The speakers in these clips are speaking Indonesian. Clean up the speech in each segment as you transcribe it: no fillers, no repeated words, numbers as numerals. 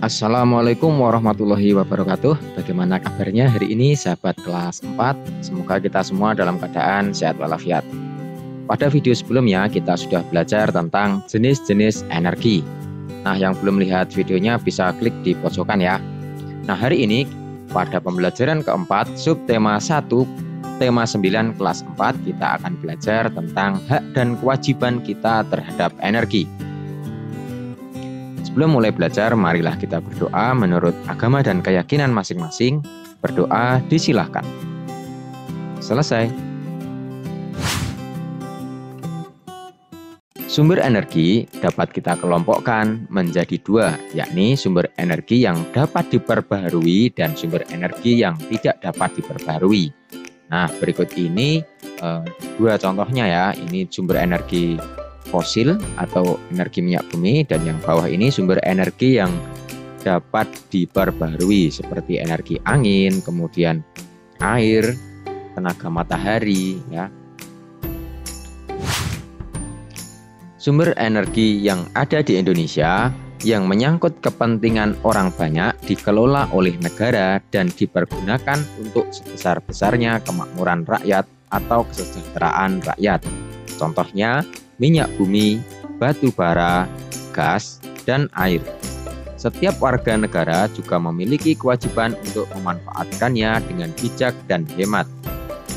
Assalamualaikum warahmatullahi wabarakatuh. Bagaimana kabarnya hari ini sahabat kelas 4? Semoga kita semua dalam keadaan sehat walafiat. Pada video sebelumnya kita sudah belajar tentang jenis-jenis energi. Nah, yang belum lihat videonya bisa klik di pojokan ya. Nah, hari ini pada pembelajaran keempat subtema 1 tema 9 kelas 4 kita akan belajar tentang hak dan kewajiban kita terhadap energi. Sebelum mulai belajar, marilah kita berdoa menurut agama dan keyakinan masing-masing. Berdoa disilahkan. Selesai. Sumber energi dapat kita kelompokkan menjadi dua, yakni sumber energi yang dapat diperbaharui dan sumber energi yang tidak dapat diperbaharui. Nah, berikut ini dua contohnya ya. Ini sumber energi fosil atau energi minyak bumi, dan yang bawah ini sumber energi yang dapat diperbaharui seperti energi angin, kemudian air, tenaga matahari ya. Sumber energi yang ada di Indonesia yang menyangkut kepentingan orang banyak dikelola oleh negara dan dipergunakan untuk sebesar-besarnya kemakmuran rakyat atau kesejahteraan rakyat. Contohnya minyak bumi, batu bara, gas, dan air. Setiap warga negara juga memiliki kewajiban untuk memanfaatkannya dengan bijak dan hemat.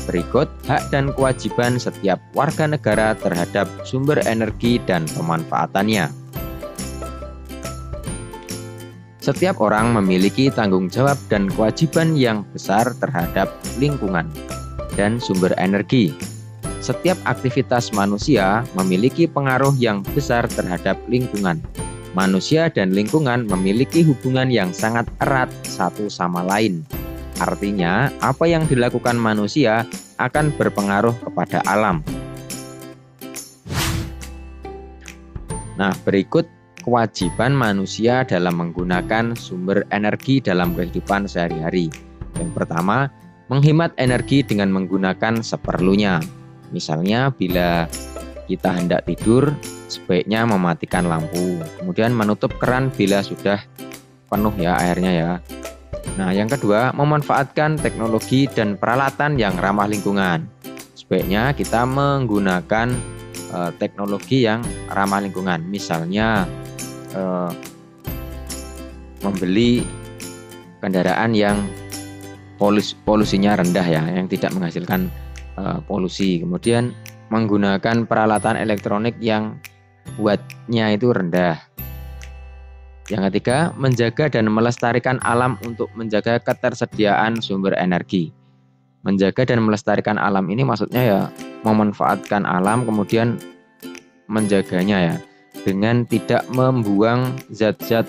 Berikut hak dan kewajiban setiap warga negara terhadap sumber energi dan pemanfaatannya. Setiap orang memiliki tanggung jawab dan kewajiban yang besar terhadap lingkungan dan sumber energi. Setiap aktivitas manusia memiliki pengaruh yang besar terhadap lingkungan. Manusia dan lingkungan memiliki hubungan yang sangat erat satu sama lain. Artinya, apa yang dilakukan manusia akan berpengaruh kepada alam. Nah, berikut kewajiban manusia dalam menggunakan sumber energi dalam kehidupan sehari-hari. Yang pertama, menghemat energi dengan menggunakan seperlunya. Misalnya bila kita hendak tidur, sebaiknya mematikan lampu, kemudian menutup keran bila sudah penuh ya airnya ya. Nah, yang kedua, memanfaatkan teknologi dan peralatan yang ramah lingkungan. Sebaiknya kita menggunakan teknologi yang ramah lingkungan, misalnya membeli kendaraan yang polusinya rendah ya, yang tidak menghasilkan polusi. Kemudian menggunakan peralatan elektronik yang wattnya itu rendah. Yang ketiga, menjaga dan melestarikan alam untuk menjaga ketersediaan sumber energi. Menjaga dan melestarikan alam ini maksudnya ya memanfaatkan alam kemudian menjaganya ya, dengan tidak membuang zat-zat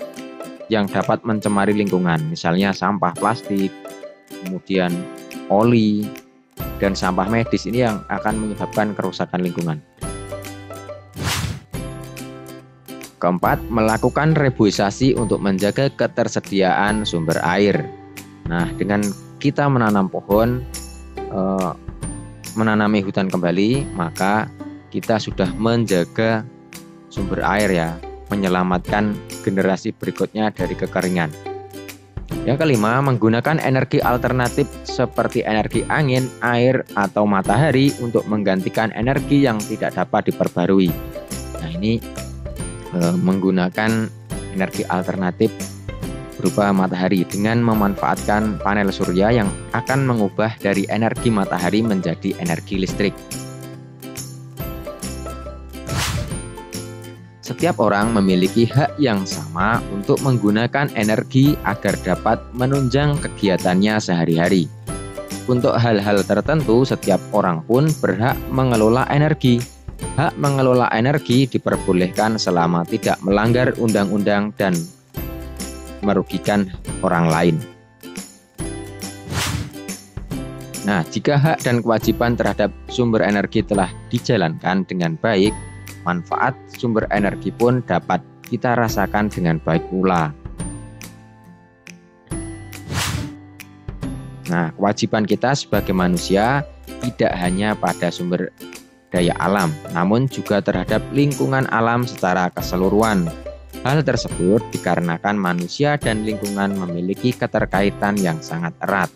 yang dapat mencemari lingkungan, misalnya sampah plastik, kemudian oli, dan sampah medis ini yang akan menyebabkan kerusakan lingkungan. Keempat, melakukan reboisasi untuk menjaga ketersediaan sumber air. Nah, dengan kita menanam pohon, menanami hutan kembali, maka kita sudah menjaga sumber air ya, menyelamatkan generasi berikutnya dari kekeringan. Yang kelima, menggunakan energi alternatif seperti energi angin, air, atau matahari untuk menggantikan energi yang tidak dapat diperbarui. Nah, ini menggunakan energi alternatif berupa matahari dengan memanfaatkan panel surya yang akan mengubah dari energi matahari menjadi energi listrik. Setiap orang memiliki hak yang sama untuk menggunakan energi agar dapat menunjang kegiatannya sehari-hari. Untuk hal-hal tertentu, setiap orang pun berhak mengelola energi. Hak mengelola energi diperbolehkan selama tidak melanggar undang-undang dan merugikan orang lain. Nah, jika hak dan kewajiban terhadap sumber energi telah dijalankan dengan baik, manfaat sumber energi pun dapat kita rasakan dengan baik pula. Nah, kewajiban kita sebagai manusia tidak hanya pada sumber daya alam, namun juga terhadap lingkungan alam secara keseluruhan. Hal tersebut dikarenakan manusia dan lingkungan memiliki keterkaitan yang sangat erat.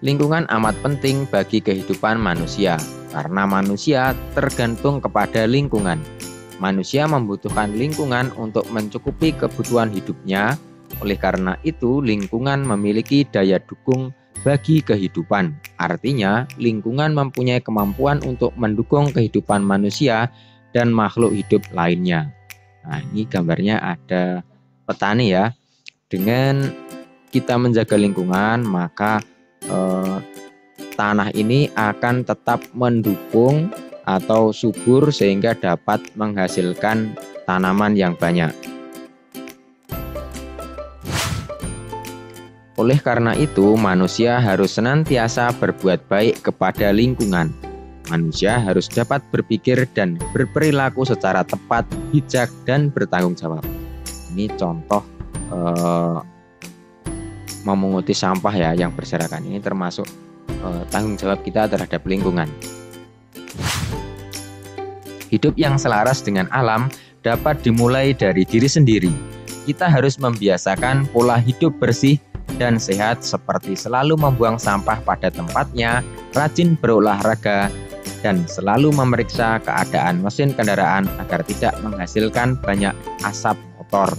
Lingkungan amat penting bagi kehidupan manusia, karena manusia tergantung kepada lingkungan. Manusia membutuhkan lingkungan untuk mencukupi kebutuhan hidupnya, oleh karena itu lingkungan memiliki daya dukung bagi kehidupan. Artinya, lingkungan mempunyai kemampuan untuk mendukung kehidupan manusia dan makhluk hidup lainnya. Nah, ini gambarnya ada petani ya. Dengan kita menjaga lingkungan, maka tanah ini akan tetap mendukung atau subur sehingga dapat menghasilkan tanaman yang banyak. Oleh karena itu, manusia harus senantiasa berbuat baik kepada lingkungan. Manusia harus dapat berpikir dan berperilaku secara tepat, bijak, dan bertanggung jawab. Ini contoh memunguti sampah ya yang berserakan. Ini termasuk tanggung jawab kita terhadap lingkungan. Hidup yang selaras dengan alam dapat dimulai dari diri sendiri. Kita harus membiasakan pola hidup bersih dan sehat seperti selalu membuang sampah pada tempatnya, rajin berolahraga, dan selalu memeriksa keadaan mesin kendaraan agar tidak menghasilkan banyak asap kotor.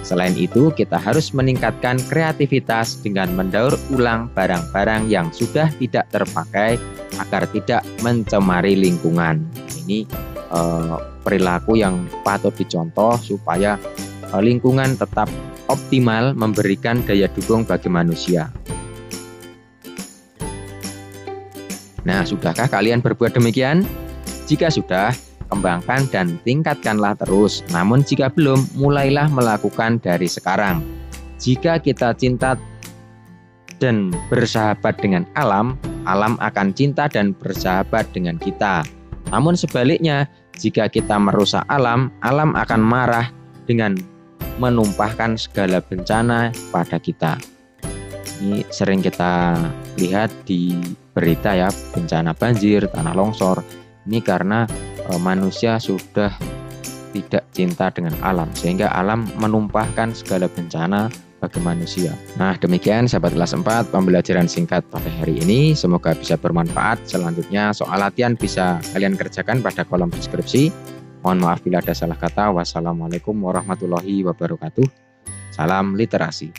Selain itu, kita harus meningkatkan kreativitas dengan mendaur ulang barang-barang yang sudah tidak terpakai agar tidak mencemari lingkungan. Ini perilaku yang patut dicontoh supaya lingkungan tetap optimal memberikan daya dukung bagi manusia. Nah, sudahkah kalian berbuat demikian? Jika sudah, kembangkan dan tingkatkanlah terus. Namun jika belum, mulailah melakukan dari sekarang. Jika kita cinta dan bersahabat dengan alam, alam akan cinta dan bersahabat dengan kita. Namun sebaliknya, jika kita merusak alam, alam akan marah dengan menumpahkan segala bencana pada kita. Ini sering kita lihat di berita ya, bencana banjir, tanah longsor. Ini karena manusia sudah tidak cinta dengan alam, sehingga alam menumpahkan segala bencana bagi manusia. Nah, demikian sahabat kelas 4 pembelajaran singkat pada hari ini. Semoga bisa bermanfaat. Selanjutnya soal latihan bisa kalian kerjakan pada kolom deskripsi. Mohon maaf bila ada salah kata. Wassalamualaikum warahmatullahi wabarakatuh. Salam literasi.